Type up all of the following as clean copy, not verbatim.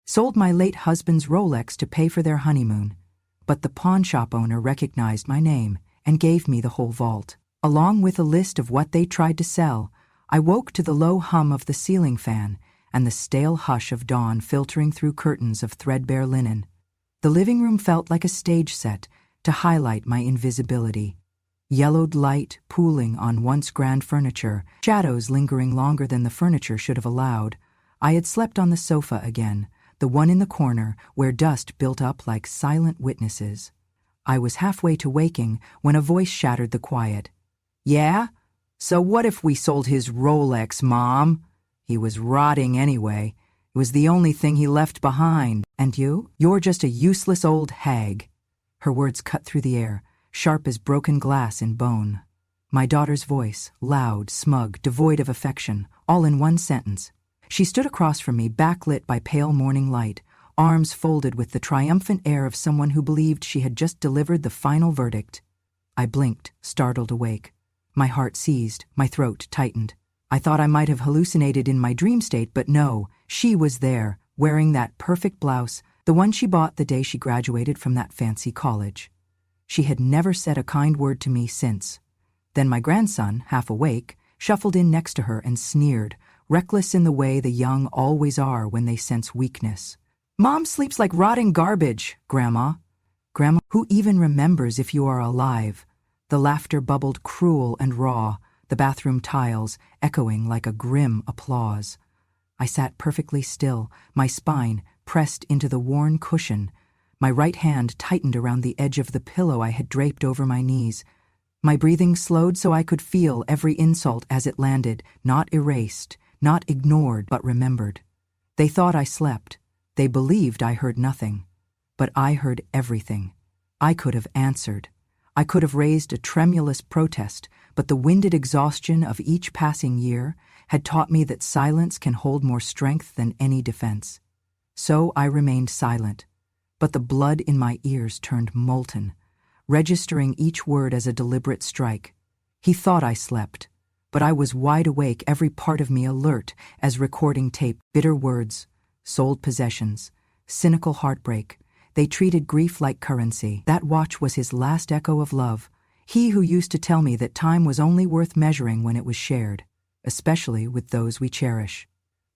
Sold my late husband's Rolex to pay for their honeymoon. But the pawnshop owner recognized my name and gave me the whole vault. Along with a list of what they tried to sell, I woke to the low hum of the ceiling fan and the stale hush of dawn filtering through curtains of threadbare linen. The living room felt like a stage set to highlight my invisibility. Yellowed light pooling on once grand furniture, shadows lingering longer than the furniture should have allowed. I had slept on the sofa again, the one in the corner where dust built up like silent witnesses. I was halfway to waking when a voice shattered the quiet. "Yeah? So what if we sold his Rolex, Mom? He was rotting anyway. It was the only thing he left behind. And you? You're just a useless old hag." Her words cut through the air, sharp as broken glass in bone. My daughter's voice, loud, smug, devoid of affection, all in one sentence. She stood across from me, backlit by pale morning light, arms folded with the triumphant air of someone who believed she had just delivered the final verdict. I blinked, startled awake. My heart seized, my throat tightened. I thought I might have hallucinated in my dream state, but no, she was there, wearing that perfect blouse, the one she bought the day she graduated from that fancy college. She had never said a kind word to me since. Then my grandson, half awake, shuffled in next to her and sneered, reckless in the way the young always are when they sense weakness. "Mom sleeps like rotting garbage, Grandma." "Grandma, who even remembers if you are alive?" The laughter bubbled cruel and raw, the bathroom tiles echoing like a grim applause. I sat perfectly still, my spine pressed into the worn cushion. My right hand tightened around the edge of the pillow I had draped over my knees. My breathing slowed so I could feel every insult as it landed, not erased, not ignored, but remembered. They thought I slept. They believed I heard nothing. But I heard everything. I could have answered. I could have raised a tremulous protest, but the winded exhaustion of each passing year had taught me that silence can hold more strength than any defense. So I remained silent, but the blood in my ears turned molten, registering each word as a deliberate strike. He thought I slept, but I was wide awake, every part of me alert as recording tape. Bitter words, sold possessions, cynical heartbreak. They treated grief like currency. That watch was his last echo of love, he who used to tell me that time was only worth measuring when it was shared, especially with those we cherish.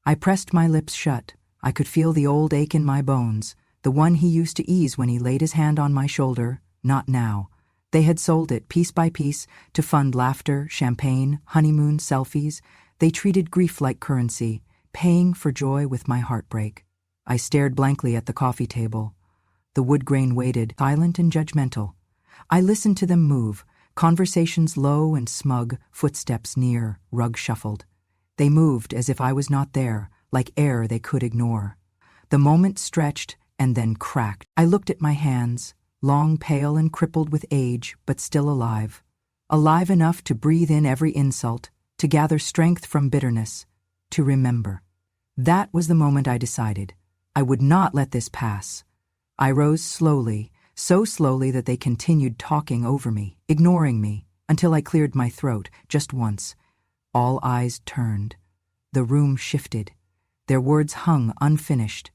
I pressed my lips shut. I could feel the old ache in my bones, the one he used to ease when he laid his hand on my shoulder. Not now. They had sold it piece by piece to fund laughter, champagne, honeymoon, selfies. They treated grief like currency, paying for joy with my heartbreak. I stared blankly at the coffee table. The wood grain waited, silent and judgmental. I listened to them move, conversations low and smug, footsteps near, rug shuffled. They moved as if I was not there, like air they could ignore. The moment stretched and then cracked. I looked at my hands, long, pale, and crippled with age, but still alive. Alive enough to breathe in every insult, to gather strength from bitterness, to remember. That was the moment I decided. I would not let this pass. I rose slowly, so slowly that they continued talking over me, ignoring me, until I cleared my throat, just once. All eyes turned. The room shifted. Their words hung unfinished.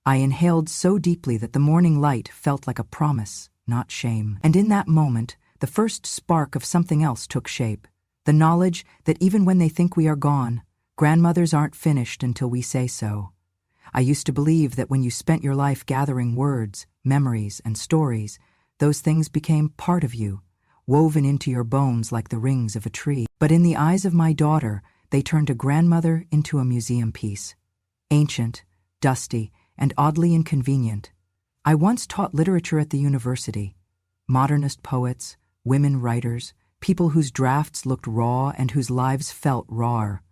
I inhaled so deeply that the morning light felt like a promise, not shame. And in that moment, the first spark of something else took shape. The knowledge that even when they think we are gone, grandmothers aren't finished until we say so. I used to believe that when you spent your life gathering words, memories, and stories, those things became part of you, woven into your bones like the rings of a tree. But in the eyes of my daughter, they turned a grandmother into a museum piece. Ancient, dusty, and oddly inconvenient. I once taught literature at the university. Modernist poets, women writers, people whose drafts looked raw and whose lives felt rawer.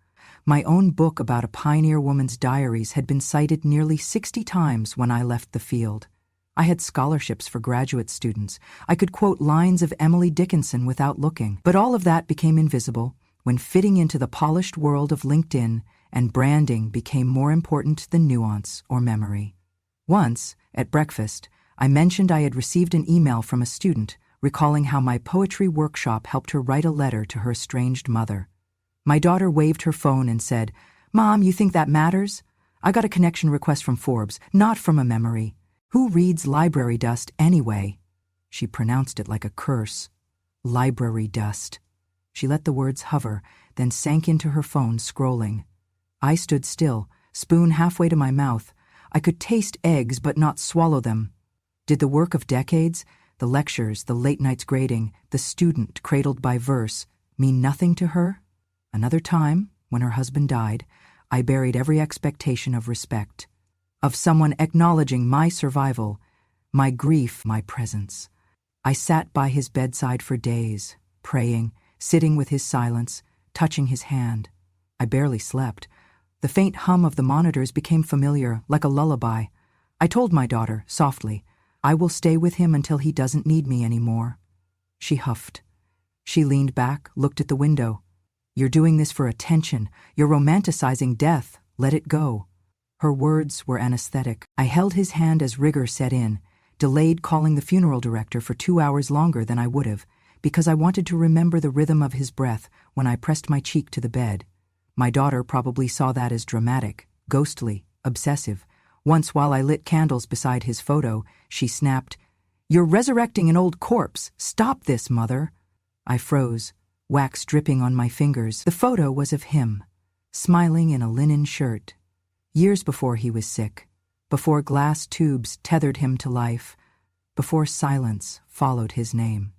My own book about a pioneer woman's diaries had been cited nearly 60 times when I left the field. I had scholarships for graduate students. I could quote lines of Emily Dickinson without looking. But all of that became invisible when fitting into the polished world of LinkedIn and branding became more important than nuance or memory. Once, at breakfast, I mentioned I had received an email from a student recalling how my poetry workshop helped her write a letter to her estranged mother. My daughter waved her phone and said, "Mom, you think that matters?" I got a connection request from Forbes, not from a memory. Who reads library dust anyway? She pronounced it like a curse. Library dust. She let the words hover, then sank into her phone, scrolling. I stood still, spoon halfway to my mouth. I could taste eggs but not swallow them. Did the work of decades, the lectures, the late nights grading, the student cradled by verse, mean nothing to her? Another time, when her husband died, I buried every expectation of respect, of someone acknowledging my survival, my grief, my presence. I sat by his bedside for days, praying, sitting with his silence, touching his hand. I barely slept. The faint hum of the monitors became familiar, like a lullaby. I told my daughter, softly, I will stay with him until he doesn't need me anymore. She huffed. She leaned back, looked at the window. You're doing this for attention. You're romanticizing death. Let it go. Her words were anesthetic. I held his hand as rigor set in, delayed calling the funeral director for 2 hours longer than I would have, because I wanted to remember the rhythm of his breath when I pressed my cheek to the bed. My daughter probably saw that as dramatic, ghostly, obsessive. Once, while I lit candles beside his photo, she snapped, "You're resurrecting an old corpse. Stop this, mother." I froze, wax dripping on my fingers. The photo was of him, smiling in a linen shirt. Years before he was sick, before glass tubes tethered him to life, before silence followed his name.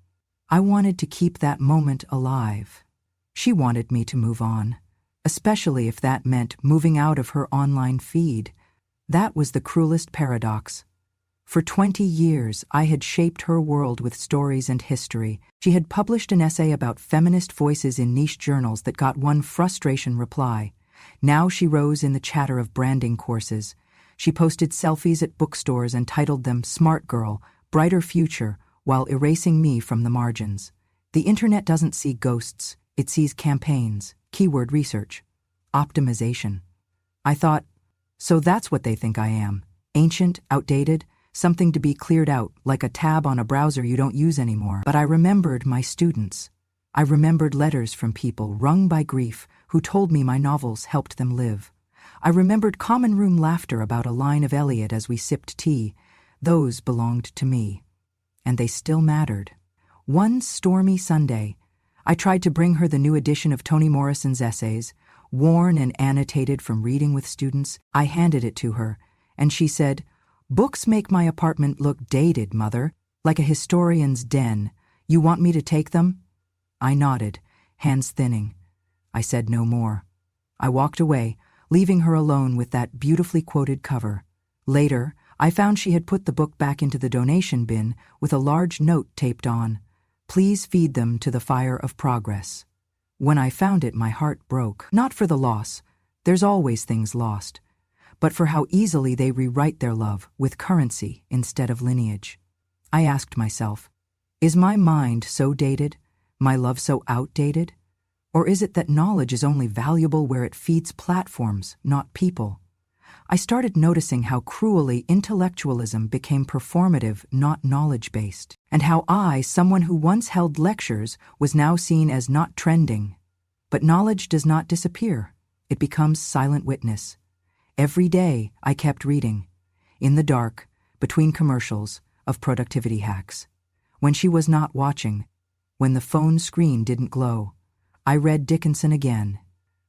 I wanted to keep that moment alive. She wanted me to move on, especially if that meant moving out of her online feed. That was the cruelest paradox. For 20 years, I had shaped her world with stories and history. She had published an essay about feminist voices in niche journals that got one frustration reply. Now she rose in the chatter of branding courses. She posted selfies at bookstores and titled them "Smart Girl, Brighter Future," while erasing me from the margins. The internet doesn't see ghosts. It sees campaigns, keyword research, optimization. I thought, so that's what they think I am. Ancient, outdated, something to be cleared out, like a tab on a browser you don't use anymore. But I remembered my students. I remembered letters from people wrung by grief who told me my novels helped them live. I remembered common room laughter about a line of Eliot as we sipped tea. Those belonged to me. And they still mattered. One stormy Sunday, I tried to bring her the new edition of Toni Morrison's essays, worn and annotated from reading with students. I handed it to her, and she said, "Books make my apartment look dated, Mother, like a historian's den. You want me to take them?" I nodded, hands thinning. I said no more. I walked away, leaving her alone with that beautifully quoted cover. Later, I found she had put the book back into the donation bin with a large note taped on. "Please feed them to the fire of progress." When I found it, my heart broke. Not for the loss. There's always things lost. But for how easily they rewrite their love with currency instead of lineage. I asked myself, is my mind so dated, my love so outdated? Or is it that knowledge is only valuable where it feeds platforms, not people? I started noticing how cruelly intellectualism became performative, not knowledge-based, and how I, someone who once held lectures, was now seen as not trending. But knowledge does not disappear. It becomes silent witness. Every day, I kept reading, in the dark, between commercials, of productivity hacks. When she was not watching, when the phone screen didn't glow, I read Dickinson again.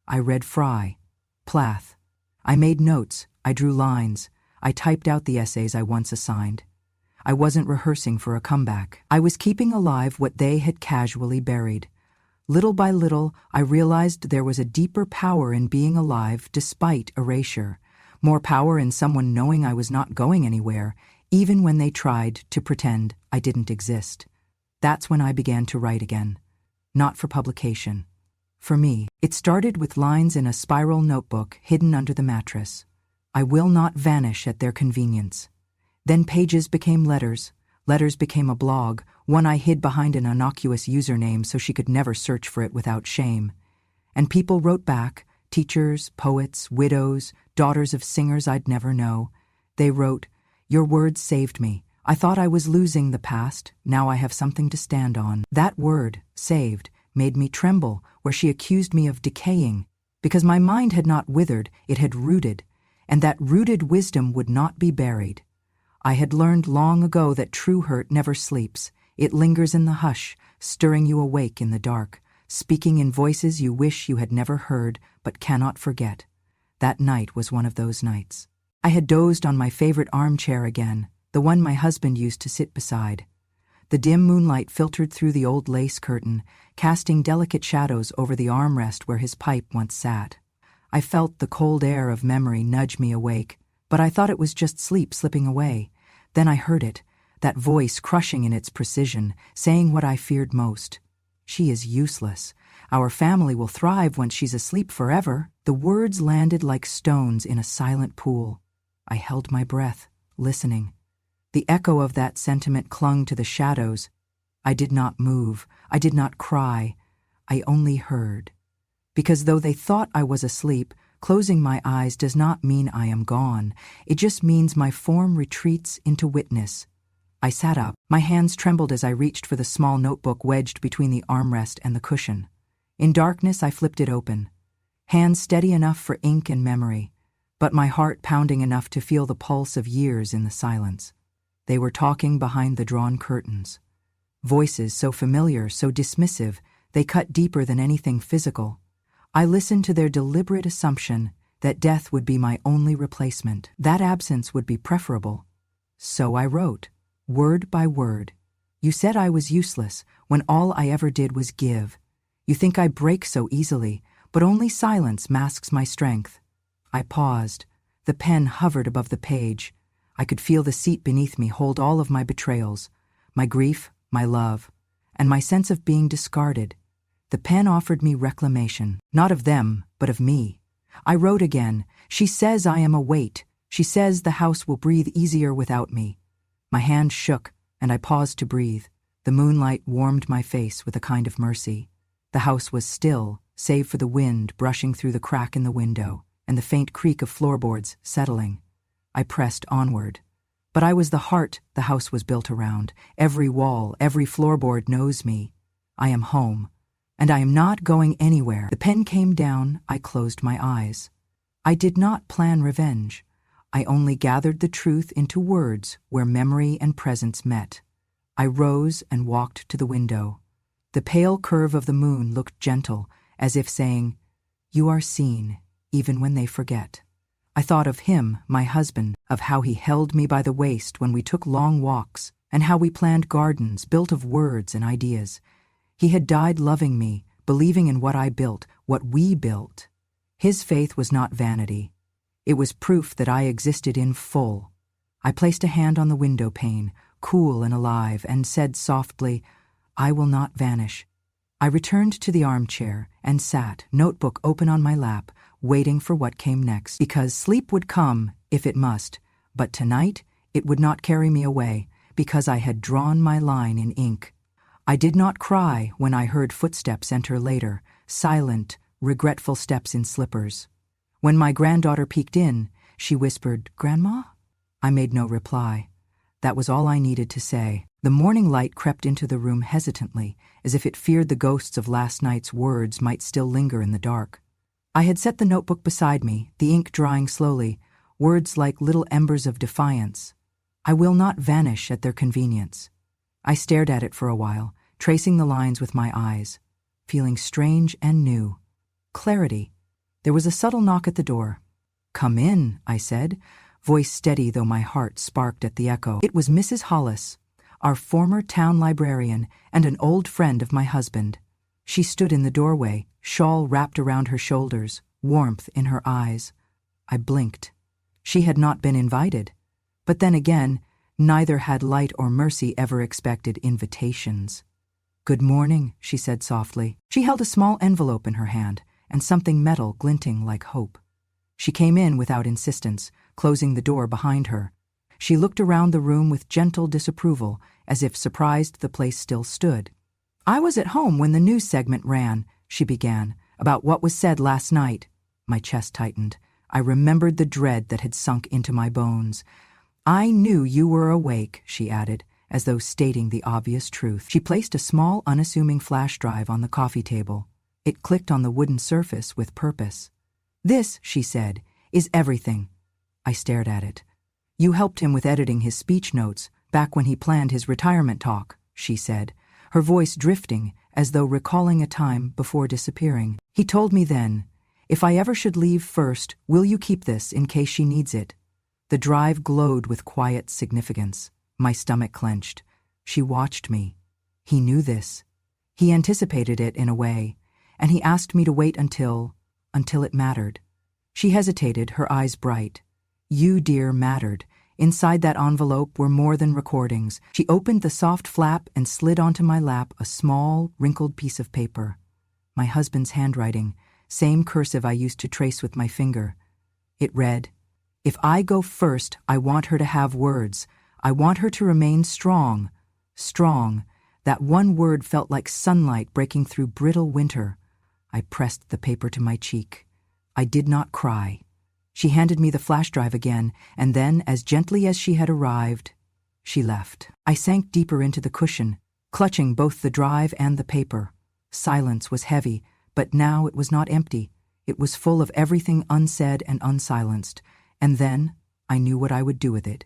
I read Fry, Plath. I made notes, I drew lines, I typed out the essays I once assigned. I wasn't rehearsing for a comeback. I was keeping alive what they had casually buried. Little by little, I realized there was a deeper power in being alive despite erasure, more power in someone knowing I was not going anywhere, even when they tried to pretend I didn't exist. That's when I began to write again. Not for publication. For me, it started with lines in a spiral notebook hidden under the mattress. I will not vanish at their convenience. Then pages became letters. Letters became a blog, one I hid behind an innocuous username so she could never search for it without shame. And people wrote back, teachers, poets, widows, daughters of singers I'd never know. They wrote, "Your words saved me. I thought I was losing the past. Now I have something to stand on." That word, saved, made me tremble where she accused me of decaying, because my mind had not withered, it had rooted. and that rooted wisdom would not be buried. I had learned long ago that true hurt never sleeps. It lingers in the hush, stirring you awake in the dark, speaking in voices you wish you had never heard but cannot forget. That night was one of those nights. I had dozed on my favorite armchair again, the one my husband used to sit beside. The dim moonlight filtered through the old lace curtain, casting delicate shadows over the armrest where his pipe once sat. I felt the cold air of memory nudge me awake, but I thought it was just sleep slipping away. Then I heard it, that voice crushing in its precision, saying what I feared most. "She is useless. Our family will thrive once she's asleep forever." The words landed like stones in a silent pool. I held my breath, listening. The echo of that sentiment clung to the shadows. I did not move. I did not cry. I only heard. Because though they thought I was asleep, closing my eyes does not mean I am gone. It just means my form retreats into witness. I sat up. My hands trembled as I reached for the small notebook wedged between the armrest and the cushion. In darkness, I flipped it open. Hands steady enough for ink and memory, but my heart pounding enough to feel the pulse of years in the silence. They were talking behind the drawn curtains. Voices so familiar, so dismissive, they cut deeper than anything physical. I listened to their deliberate assumption that death would be my only replacement, that absence would be preferable. So I wrote, word by word. "You said I was useless when all I ever did was give. You think I break so easily, but only silence masks my strength." I paused. The pen hovered above the page. I could feel the seat beneath me hold all of my betrayals, my grief, my love, and my sense of being discarded. The pen offered me reclamation, not of them, but of me. I wrote again, "She says I am a weight. She says the house will breathe easier without me." My hand shook, and I paused to breathe. The moonlight warmed my face with a kind of mercy. The house was still, save for the wind brushing through the crack in the window, and the faint creak of floorboards settling. I pressed onward. But I was the heart the house was built around. Every wall, every floorboard knows me. I am home, and I am not going anywhere. The pen came down, I closed my eyes. I did not plan revenge. I only gathered the truth into words where memory and presence met. I rose and walked to the window. The pale curve of the moon looked gentle, as if saying, "You are seen, even when they forget." I thought of him, my husband, of how he held me by the waist when we took long walks, and how we planned gardens built of words and ideas. He had died loving me, believing in what I built, what we built. His faith was not vanity. It was proof that I existed in full. I placed a hand on the window pane, cool and alive, and said softly, "I will not vanish." I returned to the armchair and sat, notebook open on my lap, waiting for what came next, because sleep would come, if it must, but tonight it would not carry me away, because I had drawn my line in ink. I did not cry when I heard footsteps enter later, silent, regretful steps in slippers. When my granddaughter peeked in, she whispered, "Grandma?" I made no reply. That was all I needed to say. The morning light crept into the room hesitantly, as if it feared the ghosts of last night's words might still linger in the dark. I had set the notebook beside me, the ink drying slowly, words like little embers of defiance. "I will not vanish at their convenience." I stared at it for a while, tracing the lines with my eyes, feeling strange and new. Clarity. There was a subtle knock at the door. "Come in," I said, voice steady though my heart sparked at the echo. It was Mrs. Hollis, our former town librarian and an old friend of my husband. She stood in the doorway, shawl wrapped around her shoulders, warmth in her eyes. I blinked. She had not been invited. But then again, neither had Light or Mercy ever expected invitations. "Good morning," she said softly. She held a small envelope in her hand, and something metal glinting like hope. She came in without insistence, closing the door behind her. She looked around the room with gentle disapproval, as if surprised the place still stood. "I was at home when the news segment ran," she began, "about what was said last night." My chest tightened. I remembered the dread that had sunk into my bones. "I knew you were awake," she added, as though stating the obvious truth. She placed a small, unassuming flash drive on the coffee table. It clicked on the wooden surface with purpose. "This," she said, "is everything. I stared at it. You helped him with editing his speech notes back when he planned his retirement talk, she said, her voice drifting as though recalling a time before disappearing. He told me then, if I ever should leave first, will you keep this in case she needs it? The drive glowed with quiet significance. My stomach clenched. She watched me. He knew this. He anticipated it in a way, and he asked me to wait until it mattered. She hesitated, her eyes bright. You, dear, mattered. Inside that envelope were more than recordings. She opened the soft flap and slid onto my lap a small, wrinkled piece of paper. My husband's handwriting, same cursive I used to trace with my finger. It read, if I go first, I want her to have words. I want her to remain strong. Strong. That one word felt like sunlight breaking through brittle winter. I pressed the paper to my cheek. I did not cry. She handed me the flash drive again, and then, as gently as she had arrived, she left. I sank deeper into the cushion, clutching both the drive and the paper. Silence was heavy, but now it was not empty. It was full of everything unsaid and unsilenced. And then I knew what I would do with it.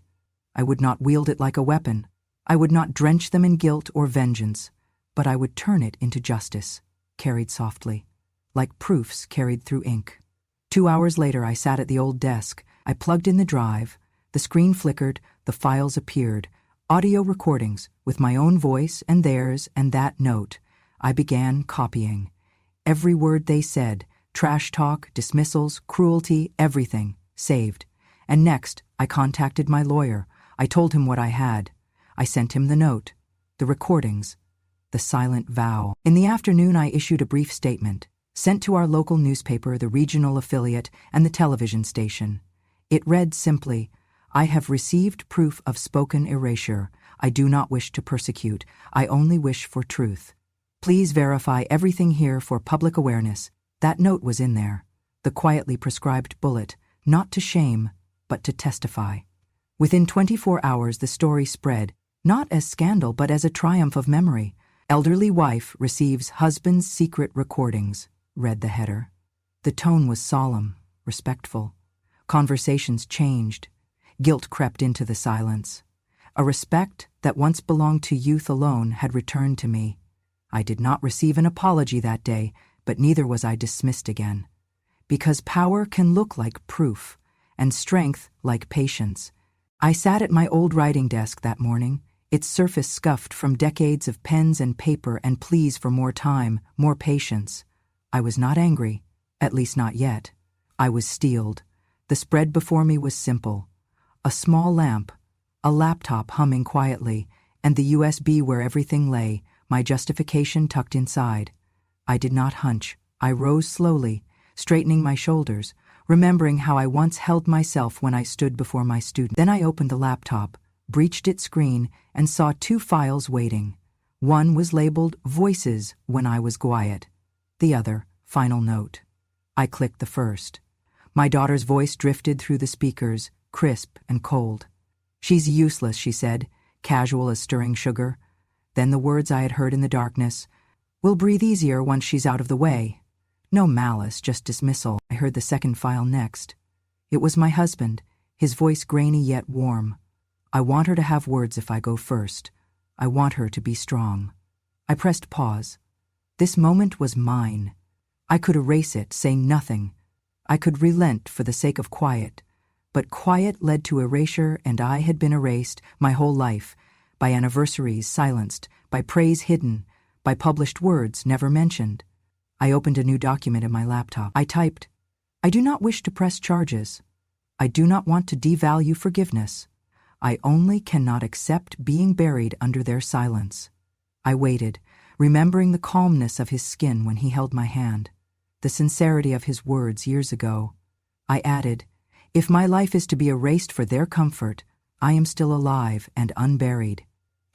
I would not wield it like a weapon. I would not drench them in guilt or vengeance, but I would turn it into justice, carried softly, like proofs carried through ink. 2 hours later, I sat at the old desk. I plugged in the drive. The screen flickered, the files appeared, audio recordings with my own voice and theirs and that note. I began copying. Every word they said, trash talk, dismissals, cruelty, everything, saved. And next, I contacted my lawyer. I told him what I had. I sent him the note, the recordings, the silent vow. In the afternoon, I issued a brief statement, sent to our local newspaper, the regional affiliate, and the television station. It read simply, I have received proof of spoken erasure. I do not wish to persecute. I only wish for truth. Please verify everything here for public awareness. That note was in there, the quietly prescribed bullet, not to shame, but to testify. Within 24 hours, the story spread, not as scandal, but as a triumph of memory. Elderly wife receives husband's secret recordings, read the header. The tone was solemn, respectful. Conversations changed. Guilt crept into the silence. A respect that once belonged to youth alone had returned to me. I did not receive an apology that day, but neither was I dismissed again. Because power can look like proof, and strength like patience. I sat at my old writing desk that morning, its surface scuffed from decades of pens and paper and pleas for more time, more patience. I was not angry, at least not yet. I was steeled. The spread before me was simple. A small lamp, a laptop humming quietly, and the USB where everything lay, my justification tucked inside. I did not hunch. I rose slowly, straightening my shoulders, remembering how I once held myself when I stood before my student. Then I opened the laptop, breached its screen, and saw 2 files waiting. One was labeled Voices when I was quiet. The other, Final Note. I clicked the first. My daughter's voice drifted through the speakers, crisp and cold. She's useless, she said, casual as stirring sugar. Then the words I had heard in the darkness. We'll breathe easier once she's out of the way. No malice, just dismissal. I heard the second file next. It was my husband, his voice grainy yet warm. I want her to have words if I go first. I want her to be strong. I pressed pause. This moment was mine. I could erase it, say nothing. I could relent for the sake of quiet. But quiet led to erasure, and I had been erased my whole life, by anniversaries silenced, by praise hidden, by published words never mentioned. I opened a new document in my laptop. I typed, I do not wish to press charges. I do not want to devalue forgiveness. I only cannot accept being buried under their silence. I waited, remembering the calmness of his skin when he held my hand, the sincerity of his words years ago. I added, if my life is to be erased for their comfort, I am still alive and unburied.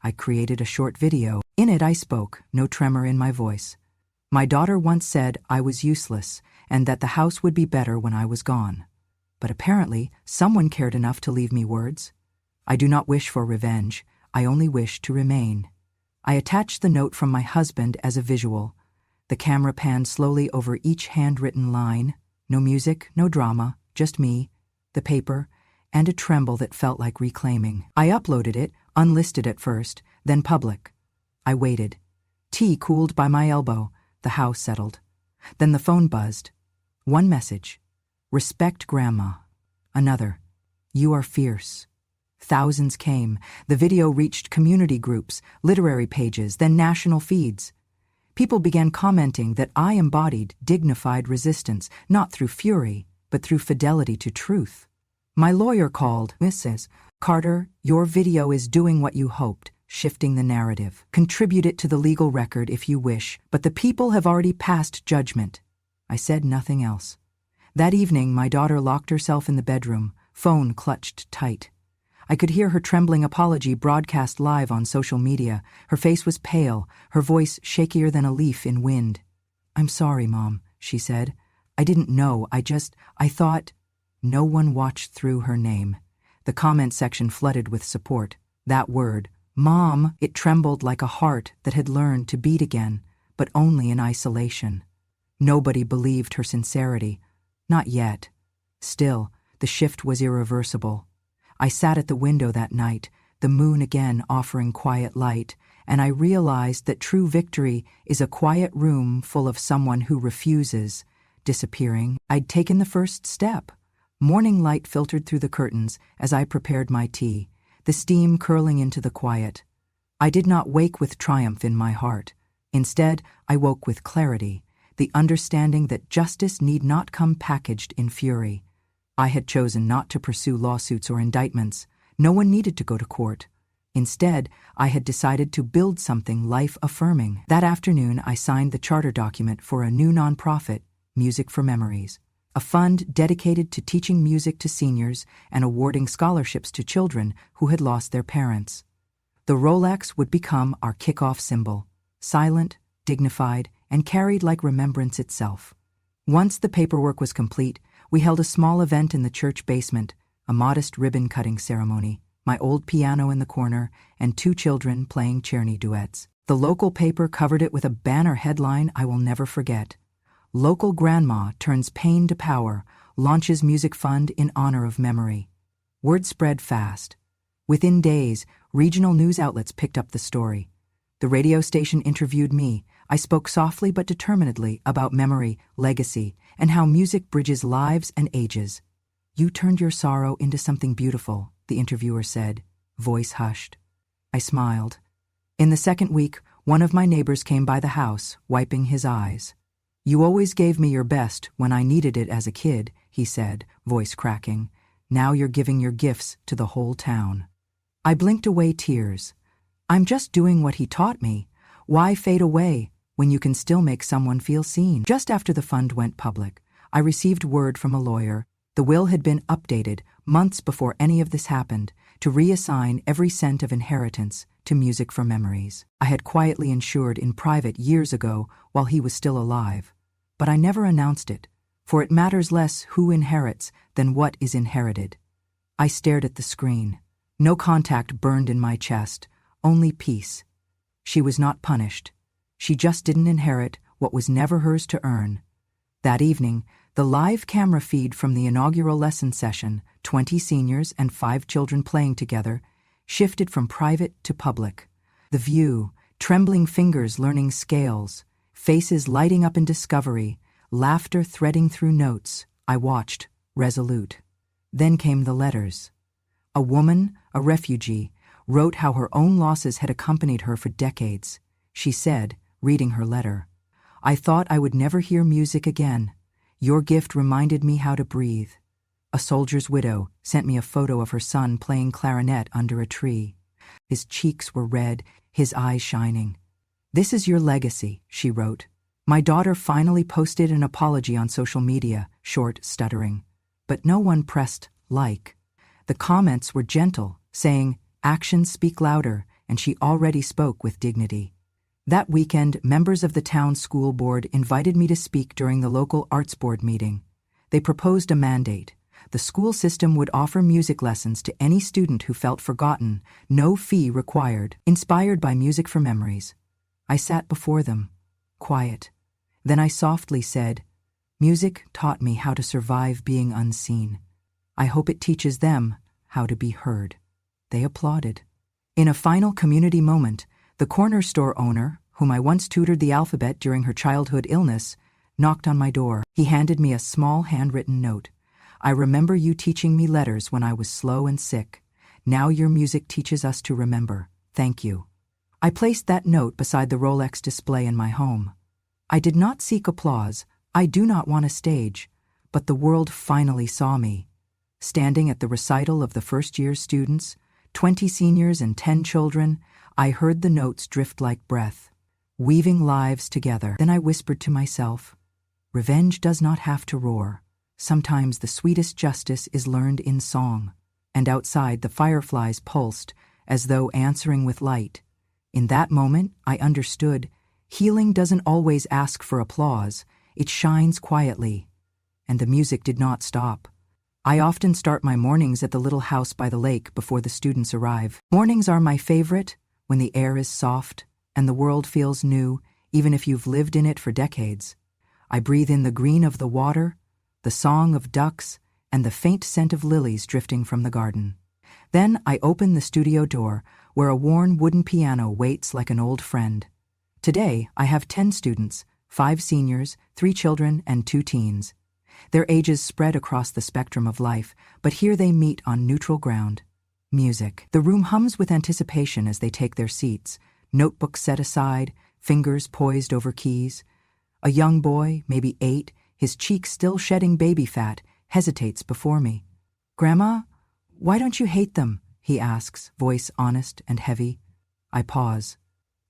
I created a short video. In it I spoke, no tremor in my voice. My daughter once said I was useless and that the house would be better when I was gone. But apparently, someone cared enough to leave me words. I do not wish for revenge. I only wish to remain. I attached the note from my husband as a visual. The camera panned slowly over each handwritten line. No music, no drama, just me, the paper, and a tremble that felt like reclaiming. I uploaded it, unlisted at first, then public. I waited. Tea cooled by my elbow. The house settled. Then the phone buzzed. One message. Respect Grandma. Another. You are fierce. Thousands came. The video reached community groups, literary pages, then national feeds. People began commenting that I embodied dignified resistance, not through fury, but through fidelity to truth. My lawyer called. Mrs. Carter, your video is doing what you hoped, shifting the narrative. Contribute it to the legal record if you wish, but the people have already passed judgment. I said nothing else. That evening, my daughter locked herself in the bedroom, phone clutched tight. I could hear her trembling apology broadcast live on social media. Her face was pale, her voice shakier than a leaf in wind. I'm sorry, Mom, she said. I didn't know, I thought. No one watched through her name. The comment section flooded with support. That word, Mom, it trembled like a heart that had learned to beat again, but only in isolation. Nobody believed her sincerity. Not yet. Still, the shift was irreversible. I sat at the window that night, the moon again offering quiet light, and I realized that true victory is a quiet room full of someone who refuses, disappearing. I'd taken the first step. Morning light filtered through the curtains as I prepared my tea, the steam curling into the quiet. I did not wake with triumph in my heart. Instead, I woke with clarity, the understanding that justice need not come packaged in fury. I had chosen not to pursue lawsuits or indictments. No one needed to go to court. Instead, I had decided to build something life-affirming. That afternoon, I signed the charter document for a new nonprofit, Music for Memories, a fund dedicated to teaching music to seniors and awarding scholarships to children who had lost their parents. The Rolex would become our kickoff symbol, silent, dignified, and carried like remembrance itself. Once the paperwork was complete, we held a small event in the church basement, a modest ribbon-cutting ceremony, my old piano in the corner, and 2 children playing Czerny duets. The local paper covered it with a banner headline I will never forget. Local Grandma turns pain to power, launches music fund in honor of memory. Word spread fast. Within days, regional news outlets picked up the story. The radio station interviewed me. I spoke softly but determinedly about memory, legacy, and how music bridges lives and ages. You turned your sorrow into something beautiful, the interviewer said, voice hushed. I smiled. In the second week, one of my neighbors came by the house, wiping his eyes. You always gave me your best when I needed it as a kid, he said, voice cracking. Now you're giving your gifts to the whole town. I blinked away tears. I'm just doing what he taught me. Why fade away when you can still make someone feel seen? Just after the fund went public, I received word from a lawyer. The will had been updated months before any of this happened to reassign every cent of inheritance to Music for Memories. I had quietly insured in private years ago while he was still alive. But I never announced it, for it matters less who inherits than what is inherited. I stared at the screen. No contact burned in my chest, only peace. She was not punished. She just didn't inherit what was never hers to earn. That evening, the live camera feed from the inaugural lesson session, 20 seniors and 5 children playing together, shifted from private to public. The view, trembling fingers learning scales, faces lighting up in discovery, laughter threading through notes. I watched, resolute. Then came the letters. A woman, a refugee, wrote how her own losses had accompanied her for decades. She said, reading her letter, I thought I would never hear music again. Your gift reminded me how to breathe. A soldier's widow sent me a photo of her son playing clarinet under a tree. His cheeks were red, his eyes shining. This is your legacy, she wrote. My daughter finally posted an apology on social media, short, stuttering. But no one pressed like. The comments were gentle, saying, actions speak louder, and she already spoke with dignity. That weekend, members of the town school board invited me to speak during the local arts board meeting. They proposed a mandate. The school system would offer music lessons to any student who felt forgotten, no fee required, inspired by Music for Memories. I sat before them, quiet. Then I softly said, music taught me how to survive being unseen. I hope it teaches them how to be heard." They applauded. In a final community moment, the corner store owner, whom I once tutored the alphabet during her childhood illness, knocked on my door. He handed me a small handwritten note. "I remember you teaching me letters when I was slow and sick. Now your music teaches us to remember. Thank you." I placed that note beside the Rolex display in my home. I did not seek applause. I do not want a stage. But the world finally saw me. Standing at the recital of the first-year students, 20 seniors and 10 children, I heard the notes drift like breath, weaving lives together. Then I whispered to myself, "Revenge does not have to roar. Sometimes the sweetest justice is learned in song." And outside the fireflies pulsed, as though answering with light. In that moment, I understood, healing doesn't always ask for applause, it shines quietly. And the music did not stop. I often start my mornings at the little house by the lake before the students arrive. Mornings are my favorite, when the air is soft and the world feels new, even if you've lived in it for decades. I breathe in the green of the water, the song of ducks, and the faint scent of lilies drifting from the garden. Then I open the studio door, where a worn wooden piano waits like an old friend. Today, I have 10 students, 5 seniors, 3 children, and 2 teens. Their ages spread across the spectrum of life, but here they meet on neutral ground. Music. The room hums with anticipation as they take their seats, notebooks set aside, fingers poised over keys. A young boy, maybe 8, his cheeks still shedding baby fat, hesitates before me. "Grandma, why don't you hate them?" he asks, voice honest and heavy. I pause.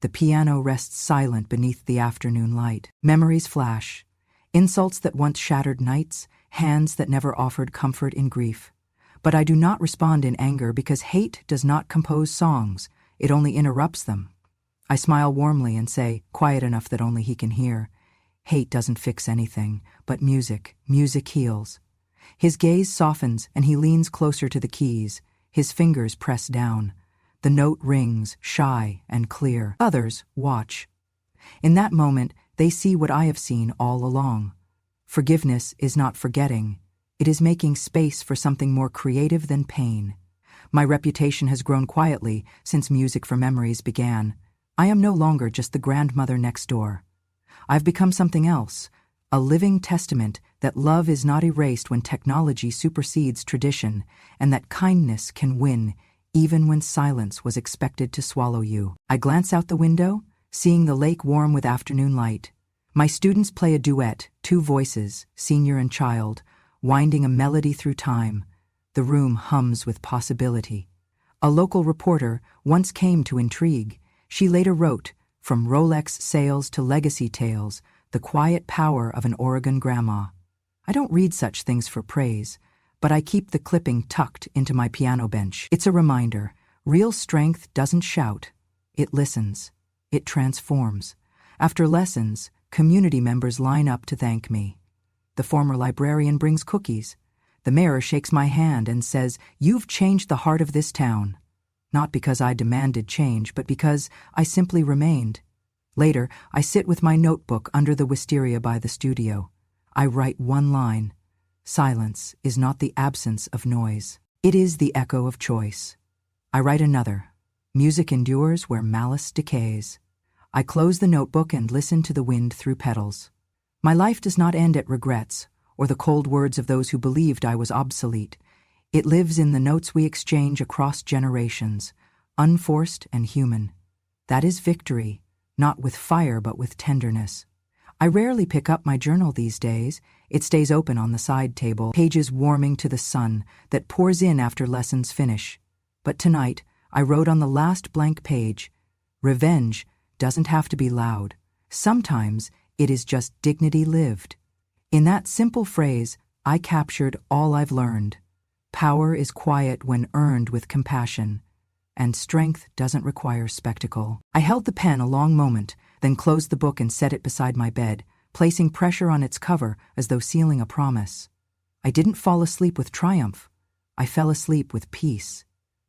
The piano rests silent beneath the afternoon light. Memories flash. Insults that once shattered nights, hands that never offered comfort in grief. But I do not respond in anger because hate does not compose songs, it only interrupts them. I smile warmly and say, quiet enough that only he can hear, "Hate doesn't fix anything, but music heals." His gaze softens and he leans closer to the keys, his fingers press down. The note rings, shy and clear. Others watch. In that moment, they see what I have seen all along. Forgiveness is not forgetting. It is making space for something more creative than pain. My reputation has grown quietly since Music for Memories began. I am no longer just the grandmother next door. I've become something else, a living testament that love is not erased when technology supersedes tradition, and that kindness can win even when silence was expected to swallow you. I glance out the window, seeing the lake warm with afternoon light. My students play a duet, 2 voices, senior and child, winding a melody through time. The room hums with possibility. A local reporter once came to intrigue. She later wrote, "From Rolex sales to legacy tales, the quiet power of an Oregon grandma." I don't read such things for praise, but I keep the clipping tucked into my piano bench. It's a reminder, real strength doesn't shout. It listens. It transforms. After lessons, community members line up to thank me. The former librarian brings cookies. The mayor shakes my hand and says, "You've changed the heart of this town." Not because I demanded change, but because I simply remained. Later, I sit with my notebook under the wisteria by the studio. I write one line. Silence is not the absence of noise. It is the echo of choice. I write another. Music endures where malice decays. I close the notebook and listen to the wind through petals. My life does not end at regrets or the cold words of those who believed I was obsolete. It lives in the notes we exchange across generations, unforced and human. That is victory, not with fire but with tenderness. I rarely pick up my journal these days. It stays open on the side table, pages warming to the sun that pours in after lessons finish. But tonight, I wrote on the last blank page, "Revenge doesn't have to be loud. Sometimes it is just dignity lived." In that simple phrase, I captured all I've learned. Power is quiet when earned with compassion, and strength doesn't require spectacle. I held the pen a long moment, then closed the book and set it beside my bed, placing pressure on its cover as though sealing a promise. I didn't fall asleep with triumph. I fell asleep with peace.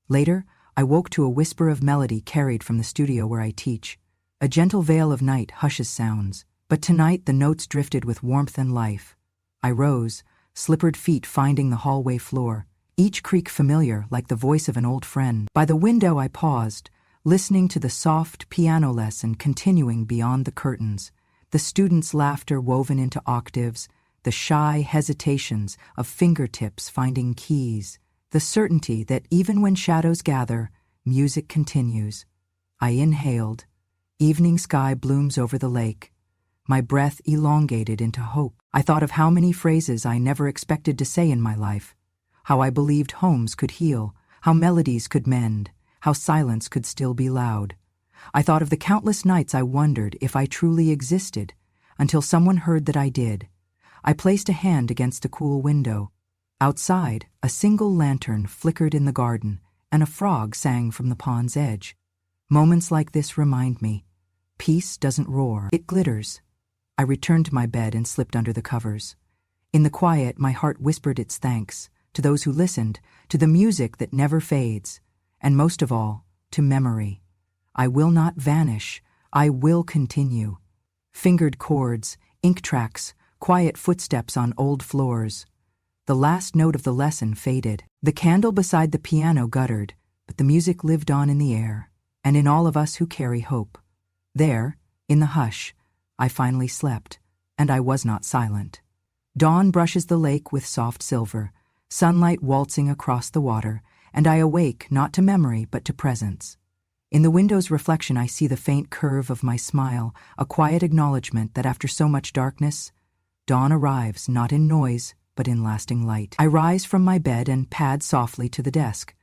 Later, I woke to a whisper of melody carried from the studio where I teach. A gentle veil of night hushes sounds, but tonight the notes drifted with warmth and life. I rose, slippered feet finding the hallway floor, each creak familiar like the voice of an old friend. By the window I paused, listening to the soft piano lesson continuing beyond the curtains, the students' laughter woven into octaves, the shy hesitations of fingertips finding keys, the certainty that even when shadows gather, music continues. I inhaled. Evening sky blooms over the lake. My breath elongated into hope. I thought of how many phrases I never expected to say in my life, how I believed homes could heal, how melodies could mend, how silence could still be loud. I thought of the countless nights I wondered if I truly existed, until someone heard that I did. I placed a hand against the cool window. Outside, a single lantern flickered in the garden, and a frog sang from the pond's edge. Moments like this remind me, peace doesn't roar, it glitters. I returned to my bed and slipped under the covers. In the quiet, my heart whispered its thanks, to those who listened, to the music that never fades, and most of all, to memory. I will not vanish, I will continue. Fingered chords, ink tracks, quiet footsteps on old floors. The last note of the lesson faded. The candle beside the piano guttered, but the music lived on in the air, and in all of us who carry hope. There, in the hush, I finally slept, and I was not silent. Dawn brushes the lake with soft silver, sunlight waltzing across the water, and I awake not to memory but to presence. In the window's reflection I see the faint curve of my smile, a quiet acknowledgement that after so much darkness, dawn arrives not in noise but in lasting light. I rise from my bed and pad softly to the desk.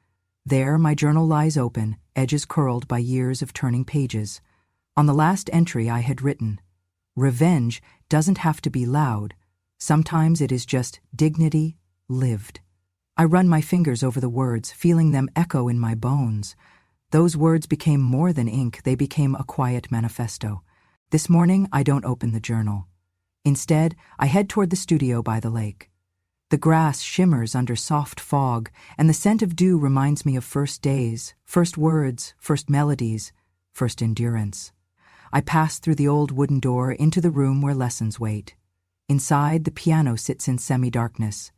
There my journal lies open, edges curled by years of turning pages. On the last entry I had written, "Revenge doesn't have to be loud. Sometimes it is just dignity lived." I run my fingers over the words, feeling them echo in my bones. Those words became more than ink, they became a quiet manifesto. This morning, I don't open the journal. Instead, I head toward the studio by the lake. The grass shimmers under soft fog, and the scent of dew reminds me of first days, first words, first melodies, first endurance. I pass through the old wooden door into the room where lessons wait. Inside, the piano sits in semi-darkness.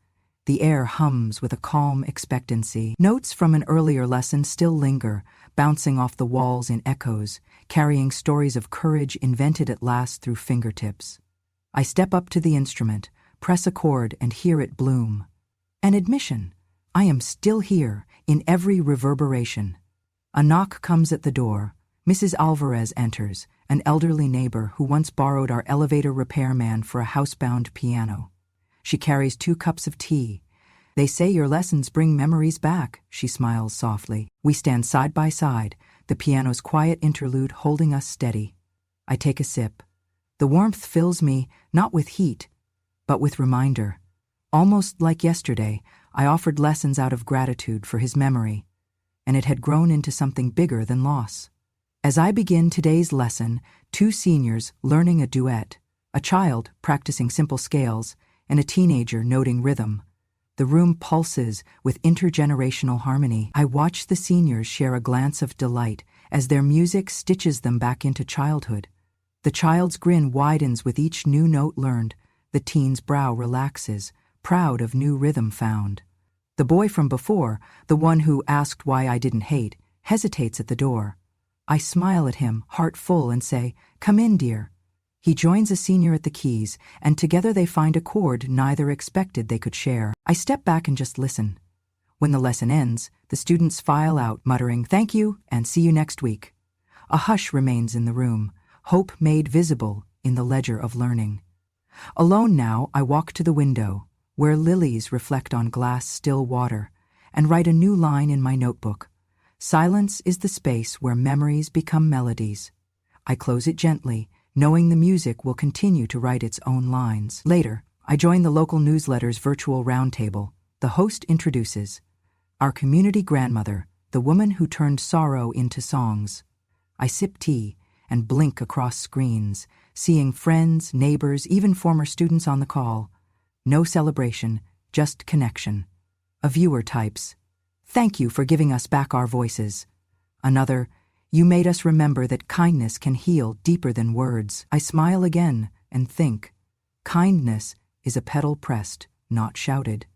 The air hums with a calm expectancy. Notes from an earlier lesson still linger, bouncing off the walls in echoes, carrying stories of courage invented at last through fingertips. I step up to the instrument, press a chord, and hear it bloom. An admission. I am still here, in every reverberation. A knock comes at the door. Mrs. Alvarez enters, an elderly neighbor who once borrowed our elevator repairman for a housebound piano. She carries 2 cups of tea. "They say your lessons bring memories back," she smiles softly. We stand side by side, the piano's quiet interlude holding us steady. I take a sip. The warmth fills me, not with heat, but with reminder. Almost like yesterday, I offered lessons out of gratitude for his memory, and it had grown into something bigger than loss. As I begin today's lesson, 2 seniors learning a duet, a child practicing simple scales, and a teenager noting rhythm. The room pulses with intergenerational harmony. I watch the seniors share a glance of delight as their music stitches them back into childhood. The child's grin widens with each new note learned. The teen's brow relaxes, proud of new rhythm found. The boy from before, the one who asked why I didn't hate, hesitates at the door. I smile at him, heart full, and say, "Come in, dear." He joins a senior at the keys, and together they find a chord neither expected they could share. I step back and just listen. When the lesson ends, the students file out, muttering, "Thank you, and see you next week." A hush remains in the room, hope made visible in the ledger of learning. Alone now, I walk to the window, where lilies reflect on glass still water, and write a new line in my notebook. Silence is the space where memories become melodies. I close it gently, knowing the music will continue to write its own lines. Later, I join the local newsletter's virtual roundtable. The host introduces our community grandmother, the woman who turned sorrow into songs. I sip tea and blink across screens, seeing friends, neighbors, even former students on the call. No celebration, just connection. A viewer types, "Thank you for giving us back our voices." Another, "You made us remember that kindness can heal deeper than words." I smile again and think, kindness is a pedal pressed not shouted.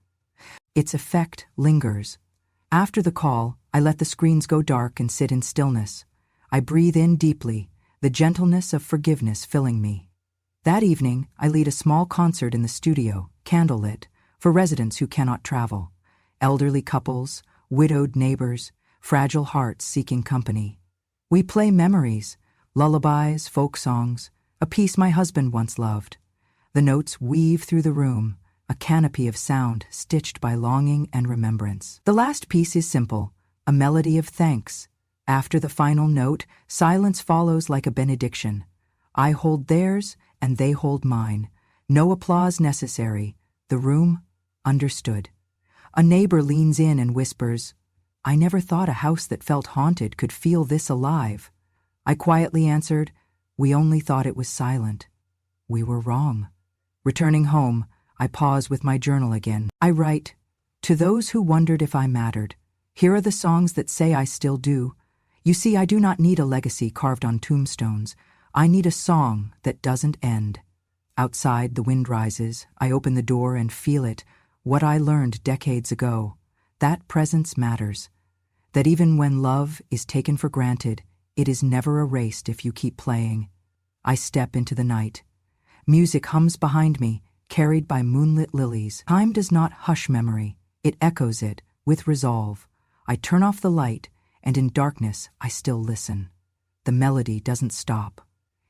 Its effect lingers. After the call, I let the screens go dark and sit in stillness. I breathe in deeply, the gentleness of forgiveness filling me. That evening, I lead a small concert in the studio, candlelit, for residents who cannot travel. Elderly couples, widowed neighbors, fragile hearts seeking company. We play memories, lullabies, folk songs, a piece my husband once loved. The notes weave through the room, a canopy of sound stitched by longing and remembrance. The last piece is simple, a melody of thanks. After the final note, silence follows like a benediction. I hold theirs, and they hold mine. No applause necessary. The room understood. A neighbor leans in and whispers, "I never thought a house that felt haunted could feel this alive." I quietly answered, "We only thought it was silent." We were wrong. Returning home, I pause with my journal again. I write, "To those who wondered if I mattered, here are the songs that say I still do. You see, I do not need a legacy carved on tombstones. I need a song that doesn't end." Outside, the wind rises. I open the door and feel it, what I learned decades ago. That presence matters. That even when love is taken for granted, it is never erased if you keep playing. I step into the night. Music hums behind me, carried by moonlit lilies. Time does not hush memory. It echoes it, with resolve. I turn off the light, and in darkness I still listen. The melody doesn't stop.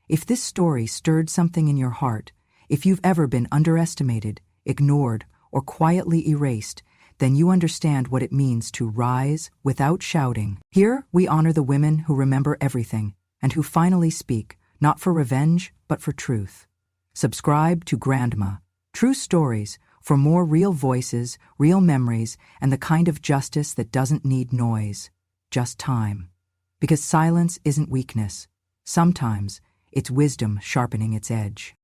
If this story stirred something in your heart, if you've ever been underestimated, ignored, or quietly erased, then you understand what it means to rise without shouting. Here, we honor the women who remember everything and who finally speak, not for revenge, but for truth. Subscribe to Grandma, True Stories, for more real voices, real memories, and the kind of justice that doesn't need noise, just time. Because silence isn't weakness. Sometimes, it's wisdom sharpening its edge.